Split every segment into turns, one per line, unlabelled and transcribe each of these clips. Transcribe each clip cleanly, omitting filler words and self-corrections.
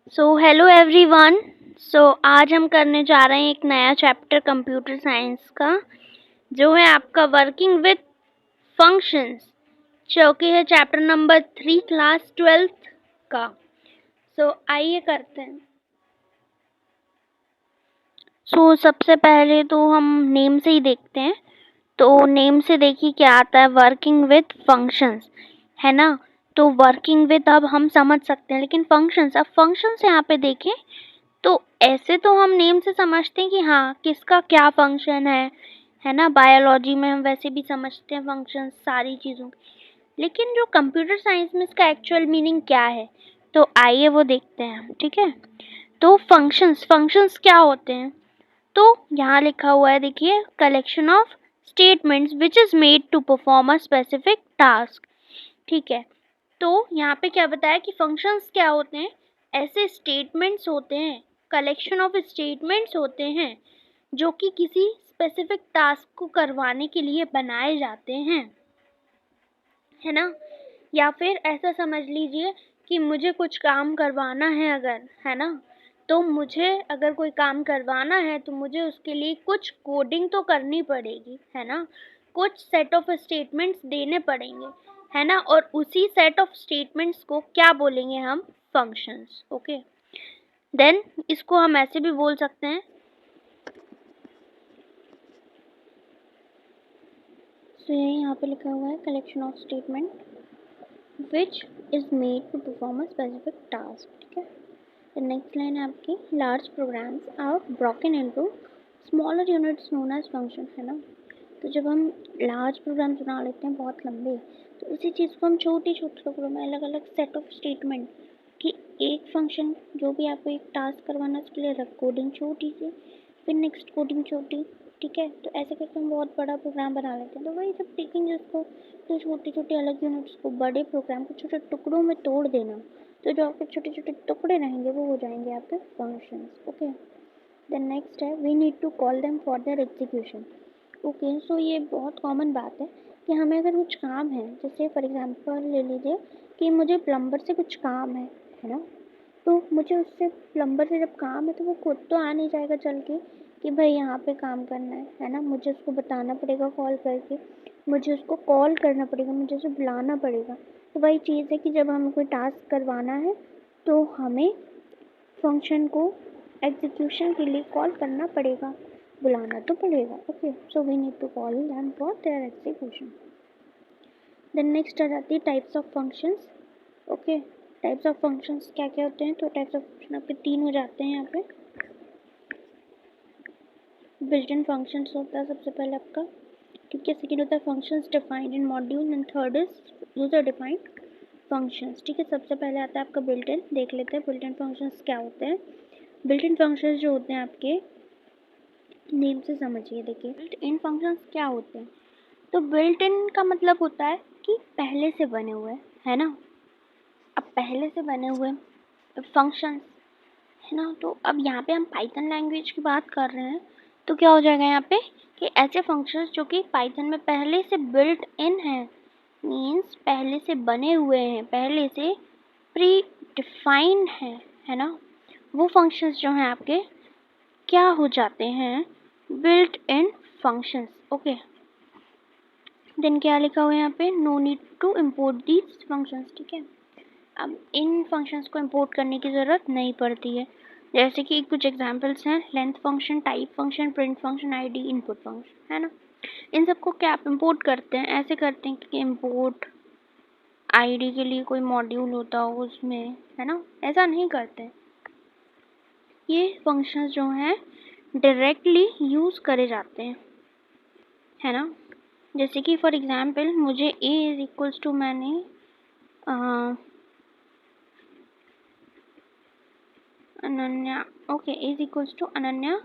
Hello everyone. आज हम करने जा रहे हैं एक नया चैप्टर कंप्यूटर साइंस का, जो है आपका वर्किंग विथ फंक्शंस, जो कि है चैप्टर नंबर 3 क्लास 12th का। आइए करते हैं। सबसे पहले तो हम नेम से ही देखते हैं। तो नेम से देखिए क्या आता है, वर्किंग विथ फंक्शंस, है ना। तो वर्किंग विथ अब हम समझ सकते हैं, लेकिन फंक्शंस, अब फंक्शंस यहाँ पे देखें तो ऐसे तो हम नेम से समझते हैं कि हाँ किसका क्या फंक्शन है ना। बायोलॉजी में हम वैसे भी समझते हैं फंक्शन सारी चीज़ों की, लेकिन जो कंप्यूटर साइंस में इसका एक्चुअल मीनिंग क्या है, तो आइए वो देखते हैं। ठीक है, तो फंक्शंस फंक्शंस क्या होते हैं, तो यहाँ लिखा हुआ है देखिए, collection of statements which is made to perform a specific task. ठीक है, तो यहाँ पे क्या बताया कि फंक्शंस क्या होते हैं, ऐसे स्टेटमेंट्स होते हैं, कलेक्शन ऑफ स्टेटमेंट्स होते हैं जो कि किसी स्पेसिफिक टास्क को करवाने के लिए बनाए जाते हैं, है ना। या फिर ऐसा समझ लीजिए कि मुझे कुछ काम करवाना है अगर, है ना, तो मुझे अगर कोई काम करवाना है तो मुझे उसके लिए कुछ कोडिंग तो करनी पड़ेगी, है ना, कुछ सेट ऑफ स्टेटमेंट्स देने पड़ेंगे, है ना, और उसी सेट ऑफ स्टेटमेंट्स को क्या बोलेंगे हम, फंक्शंस। ओके, देन इसको हम ऐसे भी बोल सकते हैं, तो ये यहाँ पे लिखा हुआ है collection of statement which is made to perform a specific task. ठीक है, तो नेक्स्ट लाइन है आपकी, large programs are broken into smaller units known as function, है ना। तो जब हम लार्ज प्रोग्राम्स बना लेते हैं बहुत लंबे, तो उसी चीज़ को हम छोटे छोटे टुकड़ों में अलग अलग सेट ऑफ स्टेटमेंट कि एक फंक्शन जो भी आपको एक टास्क करवाना है उसके लिए अलग कोडिंग छोटी सी, फिर नेक्स्ट कोडिंग छोटी। ठीक है, तो ऐसे करके हम बहुत बड़ा प्रोग्राम बना लेते हैं। तो वही जब देखेंगे उसको, तो छोटे छोटे अलग यूनिट्स को, बड़े प्रोग्राम को छोटे टुकड़ों में तोड़ देना, तो जो आपके छोटे छोटे टुकड़े रहेंगे वो हो जाएंगे आपके फंक्शंस। ओके, देन नेक्स्ट है, we need to call them for their execution. Okay, so ये बहुत कॉमन बात है कि हमें अगर कुछ काम है, जैसे फॉर एग्जांपल ले लीजिए कि मुझे प्लम्बर से कुछ काम है ना, तो मुझे उससे प्लम्बर से जब काम है तो वो खुद तो आ नहीं जाएगा चल के कि भाई यहाँ पे काम करना है ना, मुझे उसको बताना पड़ेगा कॉल करके, मुझे उसको कॉल करना पड़ेगा, मुझे उसे बुलाना पड़ेगा। तो वही चीज़ है कि जब हमें कोई टास्क करवाना है तो हमें फंक्शन को एग्जीक्यूशन के लिए कॉल करना पड़ेगा, बुलाना तो पड़ेगा। Okay, so we need to call them for their execution. Then next आ जाती है types of functions. Okay, types of functions क्या क्या होते हैं, तो टाइप्स ऑफ फंक्शन आपके 3 हो जाते हैं यहाँ पे। बिल्ट इन फंक्शंस होता है सबसे पहले आपका, ठीक है। सेकेंड होता है functions defined in module, and third is user defined functions. ठीक है, सबसे पहले आता है आपका बिल्ट इन। देख लेते हैं बिल्ट इन फंक्शंस क्या होते हैं। बिल्ट इन फंक्शंस जो होते हैं आपके, नेम से समझिए। देखिए बिल्ट इन फंक्शंस क्या होते हैं, तो बिल्ट इन का मतलब होता है कि पहले से बने हुए, है ना। अब पहले से बने हुए फंक्शंस, है ना, तो अब यहाँ पे हम पाइथन लैंग्वेज की बात कर रहे हैं, तो क्या हो जाएगा यहाँ पे कि ऐसे फंक्शंस जो कि पाइथन में पहले से बिल्ट इन है, मीन्स पहले से बने हुए हैं, पहले से प्री डिफाइंड है ना, वो फंक्शंस जो हैं आपके क्या हो जाते हैं, built in functions. Okay, then क्या लिखा हुआ है यहाँ पे, no need to import these functions. ठीक है, अब इन फंक्शंस को इम्पोर्ट करने की ज़रूरत नहीं पड़ती है। जैसे कि कुछ एग्जांपल्स हैं, length function, type function, print function, ID, input function, है ना। इन सबको क्या आप इम्पोर्ट करते हैं, ऐसे करते हैं कि इम्पोर्ट आईडी के लिए कोई मॉड्यूल होता हो उसमें, है ना, ऐसा नहीं करते। ये फंक्शंस जो हैं डायरेक्टली यूज़ करे जाते हैं, है ना। जैसे कि फॉर एग्जांपल मुझे a इज इक्वल्स टू, मैंने Ananya, okay, is equals to Ananya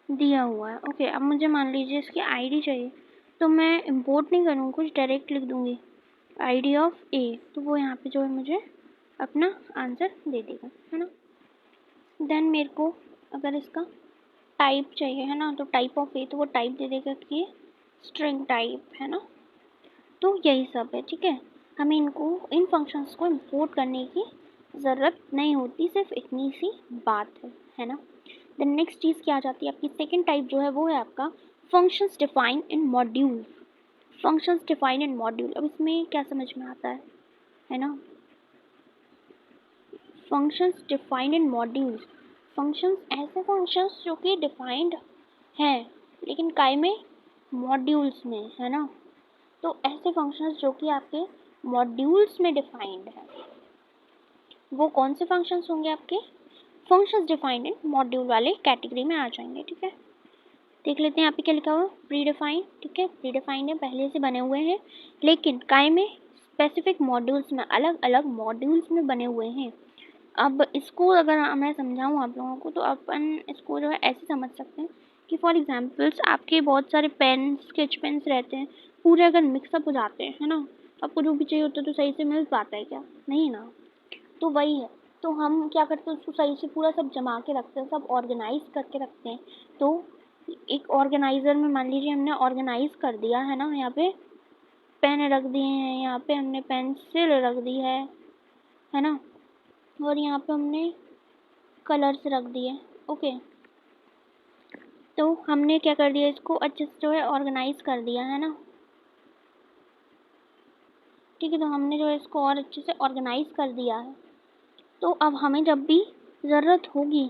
दिया हुआ है। ओके, अब मुझे मान लीजिए इसकी आईडी चाहिए, तो मैं इंपोर्ट नहीं करूँगी, कुछ डायरेक्ट लिख दूँगी आईडी ऑफ ए, तो वो यहाँ पे जो है मुझे अपना आंसर दे देगा, है ना। देन मेरे को अगर इसका टाइप चाहिए, है ना, तो टाइप ऑफ ए, तो वो टाइप दे देगा कि स्ट्रिंग टाइप, है ना। तो यही सब है, ठीक है। हमें इनको, इन फंक्शंस को इंपोर्ट करने की ज़रूरत नहीं होती, सिर्फ इतनी सी बात है ना। देन नेक्स्ट चीज़ क्या आ जाती है आपकी, सेकेंड टाइप जो है वो है आपका फंक्शंस डिफाइन इन मॉड्यूल। फंक्शंस डिफाइन इन मॉड्यूल, अब इसमें क्या समझ में आता है ना। Functions defined in modules, functions ऐसे फंक्शंस जो कि डिफाइंड हैं लेकिन काय में, मॉड्यूल्स में, है ना। तो ऐसे फंक्शंस जो कि आपके मॉड्यूल्स में डिफाइंड है, वो कौन से फंक्शंस होंगे आपके, फंक्शंस डिफाइंड इन मॉड्यूल वाले कैटेगरी में आ जाएंगे। ठीक है, देख लेते हैं यहाँ पे क्या लिखा हुआ, प्री डिफाइंड। ठीक है, प्री डिफाइंड है, पहले से बने हुए हैं लेकिन काय में, स्पेसिफिक मॉड्यूल्स में, अलग अलग मॉड्यूल्स में बने हुए हैं। अब इसको अगर मैं समझाऊँ आप लोगों को, तो अपन इसको जो है ऐसे समझ सकते हैं कि फॉर एग्जांपल्स आपके बहुत सारे पेन, स्केच पेन्स रहते हैं, पूरे अगर मिक्सअप हो जाते हैं, है ना, आपको जो भी चाहिए होता है तो सही से मिल पाता है क्या, नहीं ना। तो वही है, तो हम क्या करते हैं, उसको सही से पूरा सब जमा के रखते हैं, सब ऑर्गेनाइज करके रखते हैं। तो एक ऑर्गेनाइज़र में मान लीजिए हमने ऑर्गेनाइज कर दिया है ना, यहाँ पे पेन रख दिए हैं, यहाँ पे हमने पेंसिल रख दी है ना, और यहाँ पे हमने कलर्स रख दिए। ओके, तो हमने क्या कर दिया, इसको अच्छे से जो है ऑर्गेनाइज कर दिया है ना। ठीक है, तो हमने जो है इसको और अच्छे से ऑर्गेनाइज कर दिया है। तो अब हमें जब भी ज़रूरत होगी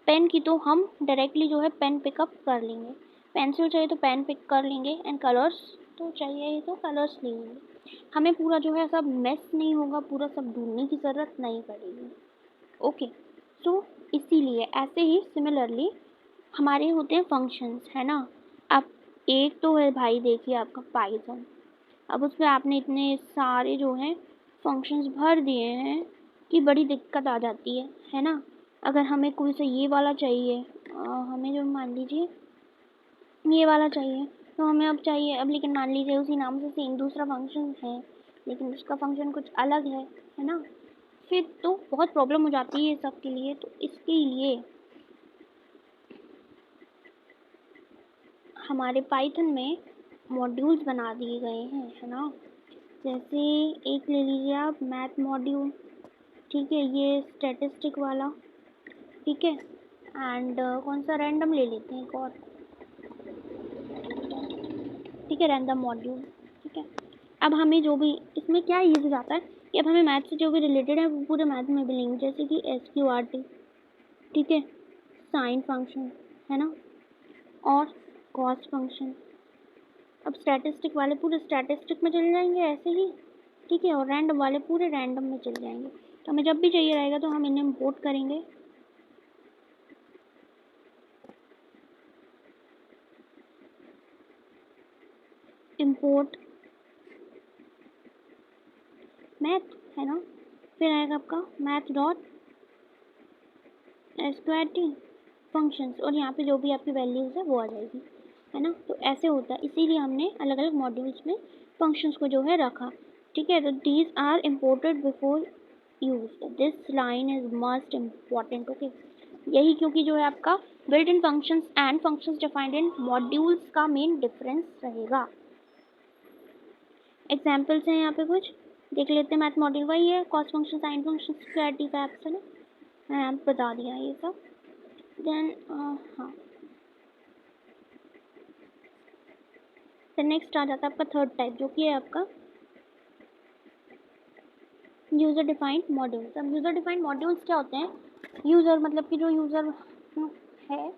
पेन की, तो हम डायरेक्टली जो है पेन पिकअप कर लेंगे, पेंसिल चाहिए तो पेन पिक कर लेंगे, एंड कलर्स तो चाहिए तो कलर्स ले लेंगे। हमें पूरा जो है सब मेस नहीं होगा, पूरा सब ढूंढने की ज़रूरत नहीं पड़ेगी। ओके, तो इसीलिए ऐसे ही सिमिलरली हमारे होते हैं फंक्शंस, है ना। अब एक तो है भाई देखिए आपका पाइथन, अब उसमें आपने इतने सारे जो हैं फंक्शंस भर दिए हैं कि बड़ी दिक्कत आ जाती है ना। अगर हमें कोई से ये वाला चाहिए, हमें जो मान लीजिए ये वाला चाहिए, तो हमें अब चाहिए, अब लेकिन मान लीजिए उसी नाम से सेम दूसरा फंक्शन है लेकिन उसका फंक्शन कुछ अलग है ना, फिर तो बहुत प्रॉब्लम हो जाती है सबके लिए। तो इसके लिए हमारे पाइथन में मॉड्यूल्स बना दिए गए हैं, है ना। जैसे एक ले लीजिए आप मैथ मॉड्यूल, ठीक है, ये स्टैटिस्टिक वाला, ठीक है, एंड कौन सा रैंडम ले लेते हैं एक और, ठीक है, रैंडम मॉड्यूल। ठीक है, अब हमें जो भी इसमें क्या यूज़ हो जाता है कि अब हमें मैथ से जो भी रिलेटेड है वो पूरे मैथ में भी लेंगे, जैसे कि SQRT, ठीक है, साइन फंक्शन, है ना, और कॉस फंक्शन। अब स्टैटिस्टिक वाले पूरे स्टैटिस्टिक में चले जाएंगे ऐसे ही, ठीक है, और रैंडम वाले पूरे रैंडम में चले जाएंगे। तो हमें जब भी चाहिए रहेगा तो हम इन्हें इम्पोर्ट करेंगे, इम्पोर्ट मैथ, है ना, फिर आएगा आपका मैथ डॉट SQRT फंक्शंस, और यहाँ पे जो भी आपकी वैल्यूज़ है वो आ जाएगी, है ना। तो ऐसे होता है, इसीलिए हमने अलग अलग मॉड्यूल्स में फंक्शंस को जो है रखा। ठीक है, तो these are imported before use, this line is must important. Okay, यही क्योंकि जो है आपका built in functions and functions defined in modules का मेन डिफरेंस रहेगा। एग्जाम्पल्स हैं यहाँ पे कुछ देख लेते हैं। मैथ मॉड्यूल वही है, cos function, sine function, square facts, है ना, मैंने आपको बता दिया ये सब। देन हाँ, फिर नेक्स्ट आ जाता है आपका थर्ड टाइप, जो कि है आपका यूज़र डिफाइंड मॉड्यूल्स। अब यूज़र डिफाइंड मॉड्यूल्स क्या होते हैं, यूज़र मतलब कि जो यूज़र है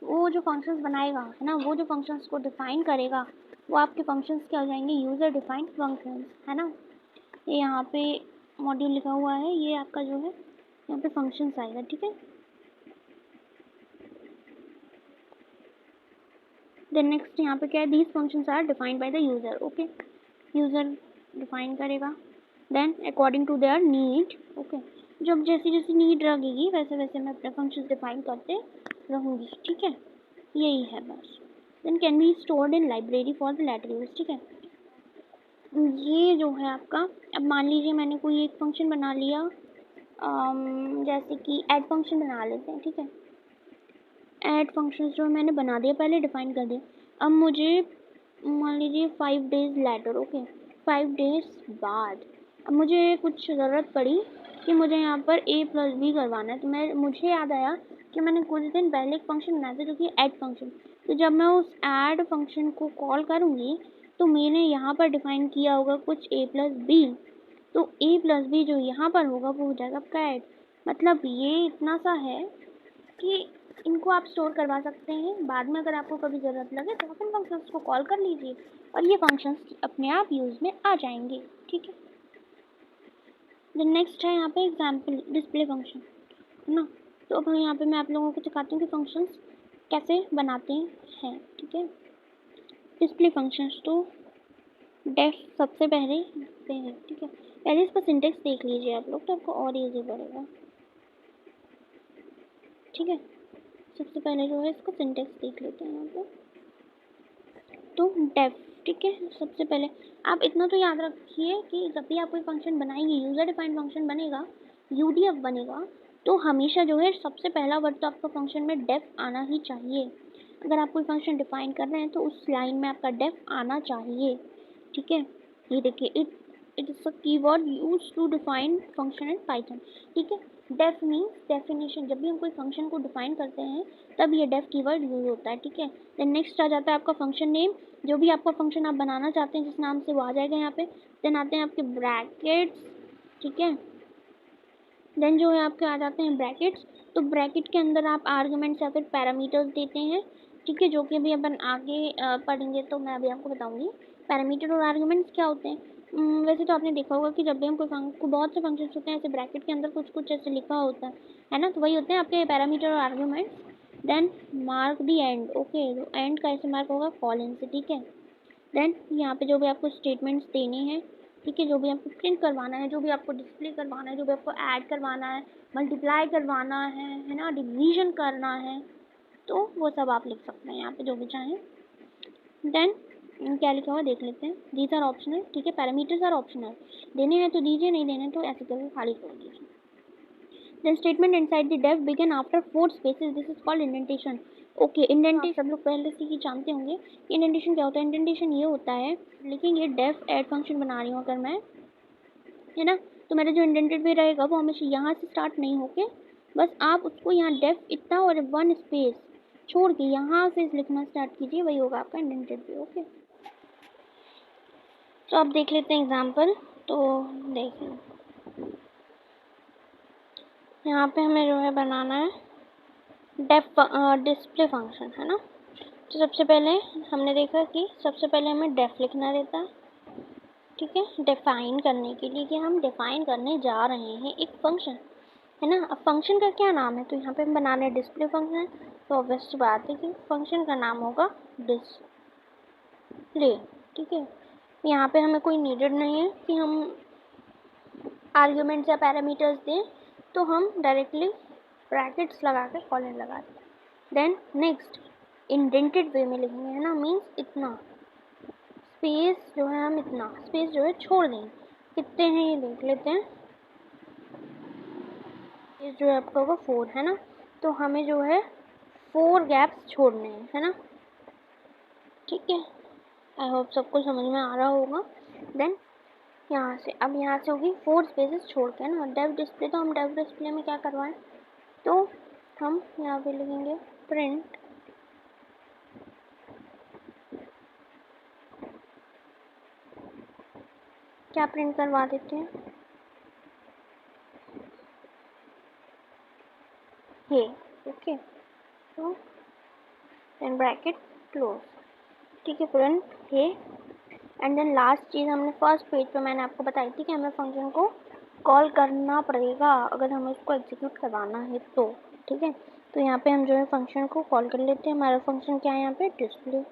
वो जो फंक्शंस बनाएगा, है ना, वो जो फंक्शंस को डिफाइन करेगा वो आपके फंक्शंस क्या हो जाएंगे, यूज़र डिफाइंड फंक्शंस, है ना। ये यहाँ पे मॉड्यूल लिखा हुआ है, ये आपका जो है यहाँ पे फंक्शंस आएगा, ठीक है। देन नेक्स्ट यहाँ पे क्या है, these functions are defined by the user. Okay, user define करेगा, then according to their need. Okay, जब जैसी जैसी नीड लगेगी वैसे वैसे मैं अपने फंक्शंस डिफाइन करते रहूँगी, ठीक है, यही है बस। Then can be stored in library for the later use, ठीक है। ये जो है आपका, अब मान लीजिए मैंने कोई एक फंक्शन बना लिया, जैसे कि ऐड फंक्शन बना लेते हैं, ठीक है। ऐड फंक्शंस जो मैंने बना दिया, पहले डिफाइन कर दिया। अब मुझे मान लीजिए 5 days लेटर, ओके, 5 days बाद अब मुझे कुछ ज़रूरत पड़ी कि मुझे यहाँ पर a प्लस बी करवाना है। तो मुझे याद आया कि मैंने कुछ दिन पहले एक फंक्शन बनाया था जो कि ऐड फंक्शन। तो जब मैं उस ऐड फंक्शन को कॉल करूँगी तो मैंने यहाँ पर डिफाइन किया होगा कुछ a प्लस बी। तो a प्लस बी जो यहाँ पर होगा वो हो जाएगा आपका ऐड। मतलब ये इतना सा है कि इनको आप स्टोर करवा सकते हैं, बाद में अगर आपको कभी ज़रूरत लगे तो आप इन फंक्शंस को कॉल कर लीजिए और ये फंक्शंस अपने आप यूज़ में आ जाएंगे। ठीक है। देन नेक्स्ट है यहाँ पे एग्जाम्पल डिस्प्ले फंक्शन, है ना। तो अब यहाँ पे मैं आप लोगों को दिखाती हूँ कि फंक्शंस कैसे बनाते हैं। ठीक है। डिस्प्ले फंक्शंस तो डेफ सबसे पहले पे है। ठीक है। पहले इसका सिंटेक्स देख लीजिए आप लोग तो आपको और ईजी पड़ेगा। ठीक है। सबसे पहले जो है इसका सिंटेक्स देख लेते हैं यहाँ पे। तो डेफ, ठीक है। सबसे पहले आप इतना तो याद रखिए कि जब भी आप कोई फंक्शन बनाएंगे, यूज़र डिफाइंड फंक्शन बनेगा, यूडीएफ बनेगा, तो हमेशा जो है सबसे पहला वर्ड तो आपका फंक्शन में डेफ आना ही चाहिए। अगर आप कोई फंक्शन डिफाइन कर रहे हैं तो उस लाइन में आपका डेफ आना चाहिए। ठीक है। ये देखिए, it is a keyword used to define function in Python. ठीक है। Def means definition. जब भी हम कोई फंक्शन को डिफाइन करते हैं तब ये डेफ कीवर्ड यूज होता है। ठीक है। देन नेक्स्ट आ जाता है आपका फंक्शन नेम। जो भी आपका फंक्शन आप बनाना चाहते हैं जिस नाम से वो आ जाएगा यहाँ पे। देन आते हैं आपके ब्रैकेट्स। ठीक है। देन जो है आपके आ जाते हैं ब्रैकेट्स। तो ब्रैकेट के अंदर आप आर्गुमेंट्स या फिर पैरामीटर्स देते हैं। ठीक है। जो कि अभी अपन आगे पढ़ेंगे तो मैं अभी आपको बताऊंगी पैरामीटर और आर्गुमेंट्स क्या होते हैं। वैसे तो आपने देखा होगा कि जब भी हम कोई बहुत से फंक्शंस होते हैं ऐसे ब्रैकेट के अंदर कुछ कुछ ऐसे लिखा होता है ना। तो वही होते हैं आपके पैरामीटर और arguments. Then mark the end. Okay, तो एंड का ऐसे मार्क होगा कॉलन से। ठीक है। देन यहाँ पे जो भी आपको स्टेटमेंट्स देने हैं, ठीक है, जो भी आपको प्रिंट करवाना है, जो भी आपको डिस्प्ले करवाना है, जो भी आपको ऐड करवाना है, मल्टीप्लाई करवाना है ना, डिवीजन करना है, तो वो सब आप लिख सकते हैं यहाँ पे जो भी चाहें। देन क्या लिखा हुआ देख लेते हैं। These are optional. ठीक है। Parameters are optional. देने हैं तो दीजिए, नहीं देने तो ऐसे करके खाली छोड़ दीजिए। Then statement inside the def begin after 4 spaces. This is called indentation. Okay, indentation सब लोग पहले से ही जानते होंगे। इंडेंटेशन क्या होता है? इंडेंटेशन ये होता है, लेकिन ये डेफ ऐड फंक्शन बना रही हूँ अगर मैं, है ना, तो मेरा जो इंडेंटेड वे रहेगा वो हमेशा यहाँ से स्टार्ट नहीं होके बस आप उसको यहाँ डेफ इतना और 1 स्पेस छोड़ के यहाँ से लिखना स्टार्ट कीजिए, वही होगा आपका इंडेंटेड वे। ओके, तो आप देख लेते हैं एग्जाम्पल। तो देखिए यहाँ पे हमें जो है बनाना है डेफ डिस्प्ले फंक्शन, है ना। तो सबसे पहले हमने देखा कि सबसे पहले हमें डेफ लिखना रहता है। ठीक है। डिफाइन करने के लिए कि हम डिफाइन करने जा रहे हैं एक फंक्शन, है ना। अब फंक्शन का क्या नाम है? तो यहाँ पे हम बना रहे हैं डिस्प्ले फंक्शन। तो ऑब्वियस बात है कि फंक्शन का नाम होगा डिस्प्ले। ठीक है। यहाँ पे हमें कोई नीडेड नहीं है कि हम आर्ग्यूमेंट्स या पैरामीटर्स दें, तो हम डायरेक्टली ब्रैकेट्स लगा के कॉलन लगा दें। देन नेक्स्ट इंडेंटेड वे में लिखेंगे, है ना, मीन्स इतना स्पेस जो है हम इतना स्पेस जो है छोड़ देंगे। कितने हैं ये देख लेते हैं। ये जो है आपका होगा 4, है ना। तो हमें जो है 4 गैप्स छोड़ने हैं, है ना। ठीक है। आई होप सबको समझ में आ रहा होगा। देन यहाँ से अब यहाँ से होगी 4 स्पेसेस छोड़ के, है ना। डेफ डिस्प्ले, तो हम डेफ डिस्प्ले में क्या करवाएं, तो हम यहाँ पे लिखेंगे प्रिंट क्या प्रिंट करवा देते हैं ये। ओके, तो देन ब्रैकेट क्लोज। ठीक है, प्रिंट ये। एंड देन लास्ट चीज़ हमने फर्स्ट पेज पे मैंने आपको बताई थी कि हमें फंक्शन को कॉल करना पड़ेगा अगर हमें उसको एग्जीक्यूट करवाना है तो। ठीक है। तो यहाँ पे हम जो है फंक्शन को कॉल कर लेते हैं। हमारा फंक्शन क्या है यहाँ पे? डिस्प्ले।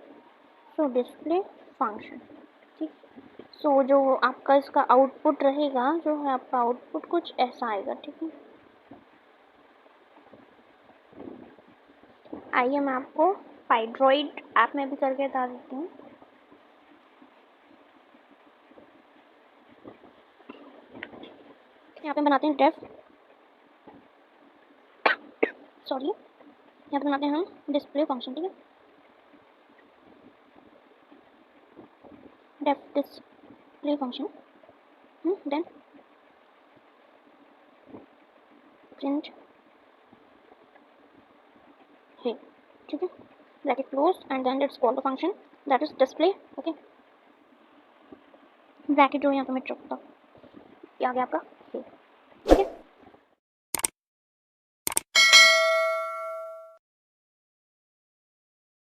सो डिस्प्ले फंक्शन। ठीक। सो जो आपका इसका आउटपुट रहेगा, जो है आपका आउटपुट कुछ ऐसा आएगा। ठीक है। आइए मैं आपको पाइड्रॉइड ऐप में भी करके बता देती हूँ। यहाँ पे बनाते हैं डेफ, सॉरी, यहाँ पे बनाते हैं हम डिस्प्ले फंक्शन। ठीक है। Def display function. Then print है, ठीक है, bracket close and then let's call the function that is display. Okay, bracket जो यहाँ पे मैं रखता हूँ, ये आ गया आपका है।